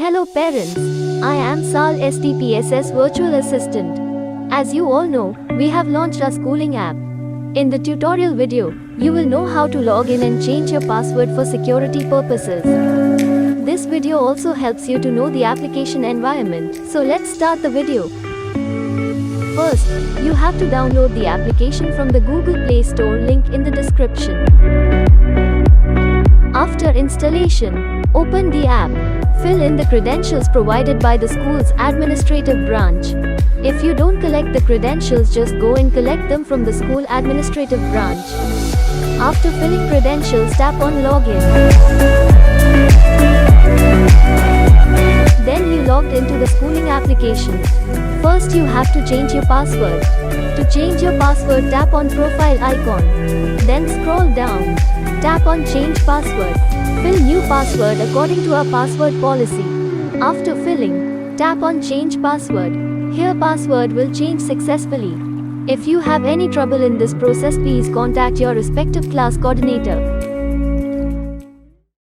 Hello parents, I am SAL SDPS's virtual assistant. As you all know, we have launched our schooling app. In the tutorial video, you will know how to log in and change your password for security purposes. This video also helps you to know the application environment. So let's start the video. First, you have to download the application from the Google Play Store link in the description. After installation, open the app. Fill in the credentials provided by the school's administrative branch. If you don't collect the credentials, just go and collect them from the school administrative branch. After filling credentials, tap on Login. Then you logged into the schooling application. First you have to change your password. To change your password, tap on Profile icon. Then scroll down. Tap on Change Password. Fill new password according to our password policy. After filling, tap on Change Password. Here password will change successfully. If you have any trouble in this process, please contact your respective class coordinator.